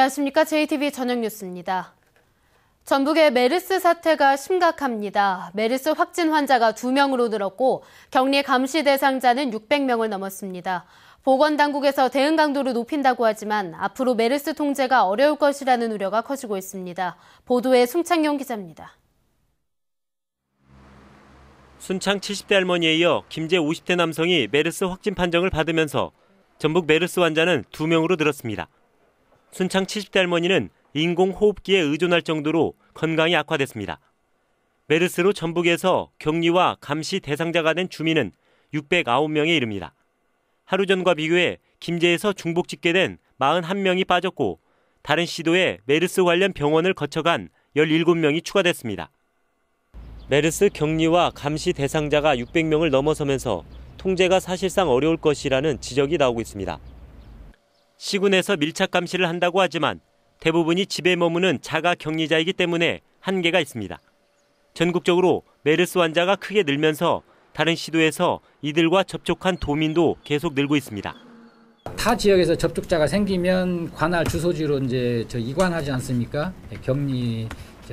안녕하십니까. JTV 저녁 뉴스입니다. 전북의 메르스 사태가 심각합니다. 메르스 확진 환자가 2명으로 늘었고 격리 감시 대상자는 600명을 넘었습니다. 보건당국에서 대응 강도를 높인다고 하지만 앞으로 메르스 통제가 어려울 것이라는 우려가 커지고 있습니다. 보도에 송창용 기자입니다. 순창 70대 할머니에 이어 김제 50대 남성이 메르스 확진 판정을 받으면서 전북 메르스 환자는 2명으로 늘었습니다. 순창 70대 할머니는 인공호흡기에 의존할 정도로 건강이 악화됐습니다. 메르스로 전북에서 격리와 감시 대상자가 된 주민은 609명에 이릅니다. 하루 전과 비교해 김제에서 중복 집계된 41명이 빠졌고 다른 시도에 메르스 관련 병원을 거쳐간 17명이 추가됐습니다. 메르스 격리와 감시 대상자가 600명을 넘어서면서 통제가 사실상 어려울 것이라는 지적이 나오고 있습니다. 시군에서 밀착 감시를 한다고 하지만 대부분이 집에 머무는 자가 격리자이기 때문에 한계가 있습니다. 전국적으로 메르스 환자가 크게 늘면서 다른 시도에서 이들과 접촉한 도민도 계속 늘고 있습니다. 타 지역에서 접촉자가 생기면 관할 주소지로 이제 이관하지 않습니까? 격리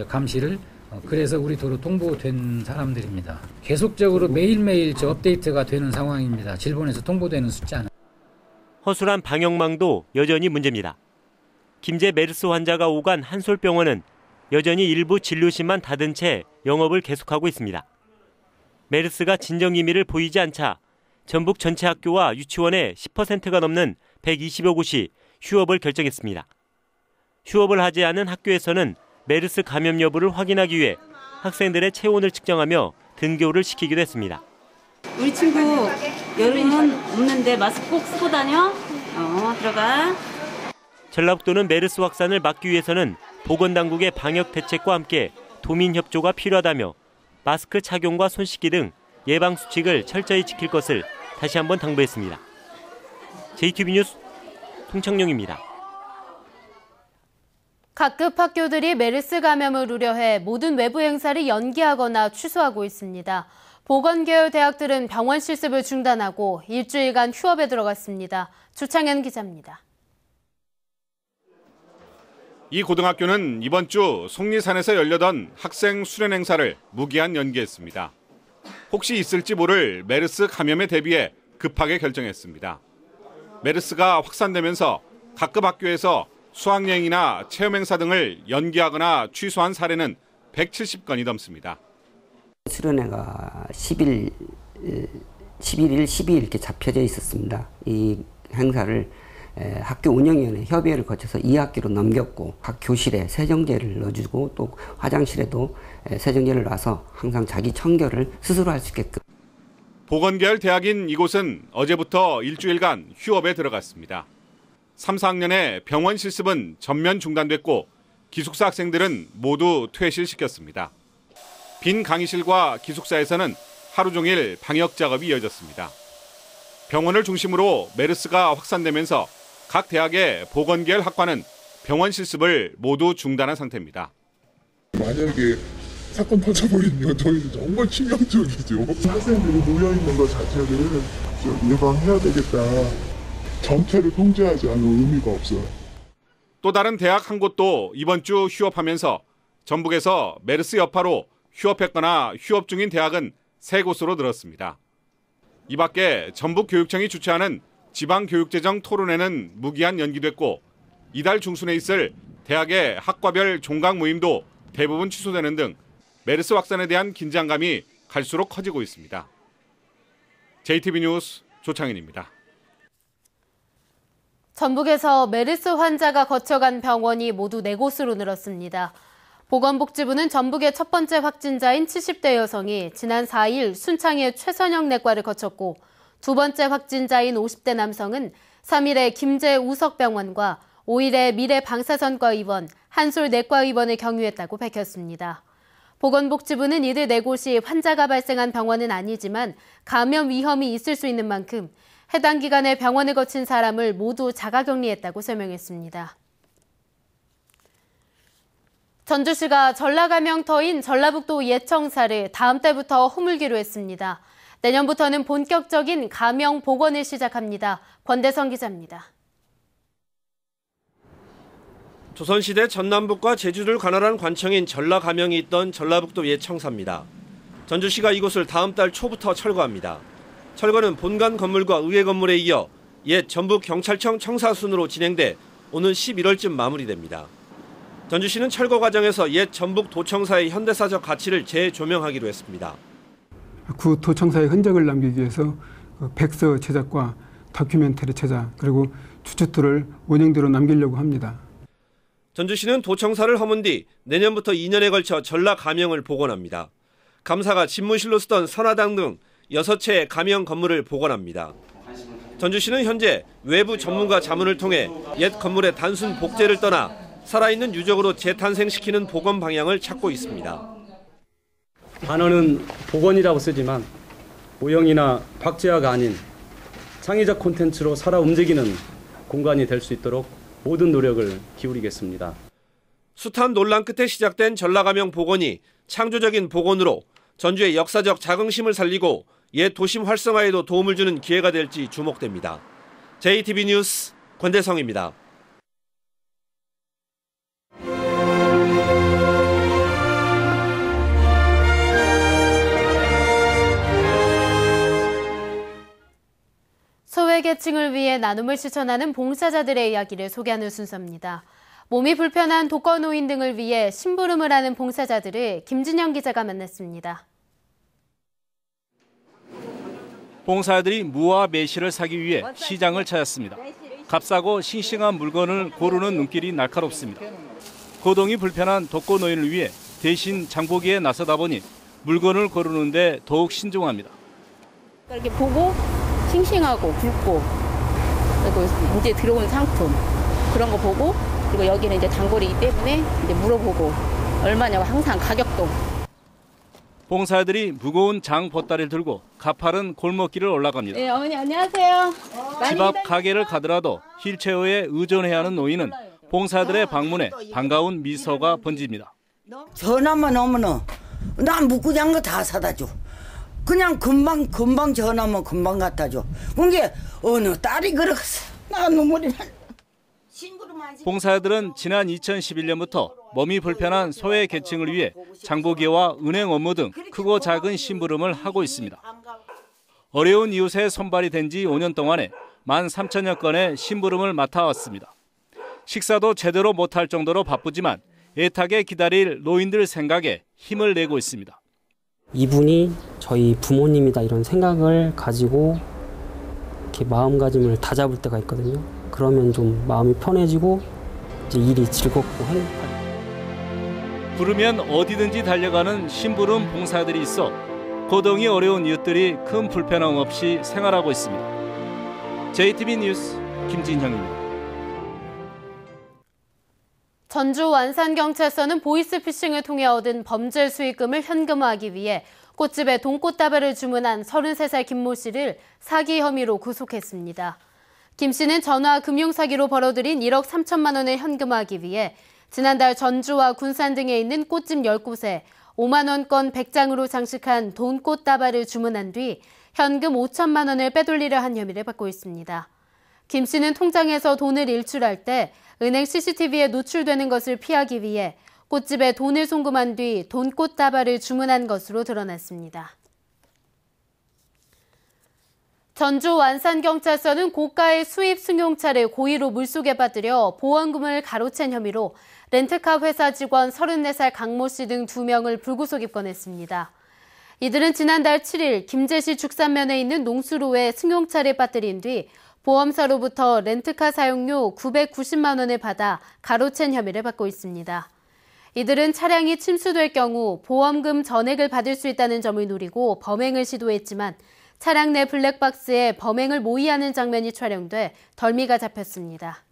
감시를. 그래서 우리 도로 통보된 사람들입니다. 계속적으로 매일매일 업데이트가 되는 상황입니다. 질본에서 통보되는 숫자는. 허술한 방역망도 여전히 문제입니다. 김제 메르스 환자가 오간 한솔병원은 여전히 일부 진료실만 닫은 채 영업을 계속하고 있습니다. 메르스가 진정 이미를 보이지 않자 전북 전체 학교와 유치원의 10%가 넘는 120여 곳이 휴업을 결정했습니다. 휴업을 하지 않은 학교에서는 메르스 감염 여부를 확인하기 위해 학생들의 체온을 측정하며 등교를 시키기도 했습니다. 우리 친구 여름은 없는데 마스크 꼭 쓰고 다녀. 들어가. 전라북도는 메르스 확산을 막기 위해서는 보건당국의 방역 대책과 함께 도민 협조가 필요하다며 마스크 착용과 손 씻기 등 예방 수칙을 철저히 지킬 것을 다시 한번 당부했습니다. JTV 뉴스 송창용입니다. 각급 학교들이 메르스 감염을 우려해 모든 외부 행사를 연기하거나 취소하고 있습니다. 보건계열 대학들은 병원 실습을 중단하고 일주일간 휴업에 들어갔습니다. 주창현 기자입니다. 이 고등학교는 이번 주 속리산에서 열려던 학생 수련 행사를 무기한 연기했습니다. 혹시 있을지 모를 메르스 감염에 대비해 급하게 결정했습니다. 메르스가 확산되면서 각급 학교에서 수학여행이나 체험 행사 등을 연기하거나 취소한 사례는 170건이 넘습니다. 수련회가 11일, 12일 이렇게 잡혀져 있었습니다. 이 행사를 학교 운영위원회 협의회를 거쳐서 2학기로 넘겼고 각 교실에 세정제를 넣어주고 또 화장실에도 세정제를 놔서 항상 자기 청결을 스스로 할 수 있게끔. 보건계열 대학인 이곳은 어제부터 일주일간 휴업에 들어갔습니다. 3, 4학년의 병원 실습은 전면 중단됐고 기숙사 학생들은 모두 퇴실시켰습니다. 빈 강의실과 기숙사에서는 하루 종일 방역 작업이 이어졌습니다. 병원을 중심으로 메르스가 확산되면서 각 대학의 보건계열 학과는 병원 실습을 모두 중단한 상태입니다. 만약에 사건 터져버리면 저희는 정말 치명적이죠. 학생들이 모여있는 것 자체를 예방해야 되겠다. 전체를 통제하지 않는 의미가 없어요. 또 다른 대학 한 곳도 이번 주 휴업하면서 전북에서 메르스 여파로 휴업했거나 휴업 중인 대학은 3곳으로 늘었습니다. 이 밖에 전북교육청이 주최하는 지방교육재정 토론회는 무기한 연기됐고 이달 중순에 있을 대학의 학과별 종강 모임도 대부분 취소되는 등 메르스 확산에 대한 긴장감이 갈수록 커지고 있습니다. JTV 뉴스 조창인입니다. 전북에서 메르스 환자가 거쳐간 병원이 모두 4곳으로 늘었습니다. 보건복지부는 전북의 첫 번째 확진자인 70대 여성이 지난 4일 순창의 최선영 내과를 거쳤고 두 번째 확진자인 50대 남성은 3일에 김제 우석병원과 5일에 미래방사선과 입원, 한솔 내과 입원을 경유했다고 밝혔습니다. 보건복지부는 이들 4곳이 환자가 발생한 병원은 아니지만 감염 위험이 있을 수 있는 만큼 해당 기간에 병원을 거친 사람을 모두 자가격리했다고 설명했습니다. 전주시가 전라감염터인 전라북도 예청사를 다음 달부터 허물기로 했습니다. 내년부터는 본격적인 감염 복원을 시작합니다. 권대성 기자입니다. 조선시대 전남북과 제주를 관할한 관청인 전라가명이 있던 전라북도 옛 청사입니다. 전주시가 이곳을 다음 달 초부터 철거합니다. 철거는 본관 건물과 의회 건물에 이어 옛 전북경찰청 청사순으로 진행돼 오는 11월쯤 마무리됩니다. 전주시는 철거 과정에서 옛 전북도청사의 현대사적 가치를 재조명하기로 했습니다. 구 도청사의 흔적을 남기기 위해서 백서 제작과 다큐멘터리 제작 그리고 추측들을 원형대로 남기려고 합니다. 전주시는 도청사를 허문 뒤 내년부터 2년에 걸쳐 전라가명을 복원합니다. 감사가 집무실로 쓰던 선화당 등 6채의 가명 건물을 복원합니다. 전주시는 현재 외부 전문가 자문을 통해 옛 건물의 단순 복제를 떠나 살아있는 유적으로 재탄생시키는 복원 방향을 찾고 있습니다. 단어는 복원이라고 쓰지만 모형이나 박제화가 아닌 창의적 콘텐츠로 살아 움직이는 공간이 될 수 있도록 모든 노력을 기울이겠습니다. 숱한 논란 끝에 시작된 전라가명 복원이 창조적인 복원으로 전주의 역사적 자긍심을 살리고 옛 도심 활성화에도 도움을 주는 기회가 될지 주목됩니다. JTB 뉴스 권대성입니다. 소외계층을 위해 나눔을 실천하는 봉사자들의 이야기를 소개하는 순서입니다. 몸이 불편한 독거노인 등을 위해 심부름을 하는 봉사자들을 김진영 기자가 만났습니다. 봉사자들이 무와 매실을 사기 위해 시장을 찾았습니다. 값싸고 싱싱한 물건을 고르는 눈길이 날카롭습니다. 거동이 불편한 독거노인을 위해 대신 장보기에 나서다 보니 물건을 고르는데 더욱 신중합니다. 이렇게 보고 싱싱하고 굵고 그리고 이제 들어온 상품 그런 거 보고 그리고 여기는 이제 단골이기 때문에 이제 물어보고 얼마냐고 항상 가격도. 봉사자들이 무거운 장 보따리를 들고 가파른 골목길을 올라갑니다. 네, 어머니 안녕하세요. 집 앞 가게를 가더라도 휠체어에 의존해야 하는 노인은 봉사자들의 방문에 반가운 미소가 번집니다. 전화만 오면은 난 묵고 잔 거 다 사다 줘. 그냥 금방 전화면 금방 갖다 줘. 그게 어느 딸이 그러겠어. 나 눈물이 나. 봉사자들은 지난 2011년부터 몸이 불편한 소외 계층을 위해 장보기와 은행 업무 등 크고 작은 심부름을 하고 있습니다. 어려운 이웃의 손발이 된 지 5년 동안에 13,000여 건의 심부름을 맡아왔습니다. 식사도 제대로 못할 정도로 바쁘지만 애타게 기다릴 노인들 생각에 힘을 내고 있습니다. 이분이 저희 부모님이다 이런 생각을 가지고 이렇게 마음가짐을 다잡을 때가 있거든요. 그러면 좀 마음이 편해지고 이제 일이 즐겁고 행복하죠. 부르면 어디든지 달려가는 심부름 봉사들이 있어 거동이 어려운 이웃들이 큰 불편함 없이 생활하고 있습니다. JTB 뉴스 김진형입니다. 전주 완산경찰서는 보이스피싱을 통해 얻은 범죄 수익금을 현금화하기 위해 꽃집에 돈꽃다발을 주문한 33살 김모 씨를 사기 혐의로 구속했습니다. 김 씨는 전화 금융사기로 벌어들인 1억 3천만 원을 현금화하기 위해 지난달 전주와 군산 등에 있는 꽃집 10곳에 5만 원권 100장으로 장식한 돈꽃다발을 주문한 뒤 현금 5천만 원을 빼돌리려 한 혐의를 받고 있습니다. 김 씨는 통장에서 돈을 일출할 때 은행 CCTV에 노출되는 것을 피하기 위해 꽃집에 돈을 송금한 뒤 돈꽃다발을 주문한 것으로 드러났습니다. 전주 완산경찰서는 고가의 수입 승용차를 고의로 물속에 빠뜨려 보험금을 가로챈 혐의로 렌트카 회사 직원 34살 강모 씨 등 2명을 불구속 입건했습니다. 이들은 지난달 7일 김제시 죽산면에 있는 농수로에 승용차를 빠뜨린 뒤 보험사로부터 렌트카 사용료 990만 원을 받아 가로챈 혐의를 받고 있습니다. 이들은 차량이 침수될 경우 보험금 전액을 받을 수 있다는 점을 노리고 범행을 시도했지만 차량 내 블랙박스에 범행을 모의하는 장면이 촬영돼 덜미가 잡혔습니다.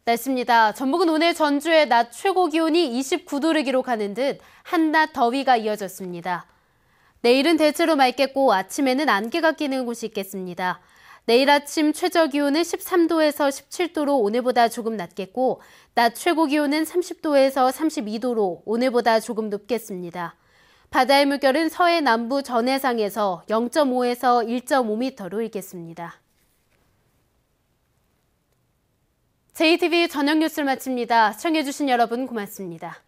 날씨입니다. 전북은 오늘 전주의 낮 최고 기온이 29도를 기록하는 듯 한낮 더위가 이어졌습니다. 내일은 대체로 맑겠고 아침에는 안개가 끼는 곳이 있겠습니다. 내일 아침 최저 기온은 13도에서 17도로 오늘보다 조금 낮겠고 낮 최고 기온은 30도에서 32도로 오늘보다 조금 높겠습니다. 바다의 물결은 서해 남부 전해상에서 0.5에서 1.5m로 일겠습니다. JTBC 저녁 뉴스를 마칩니다. 시청해주신 여러분 고맙습니다.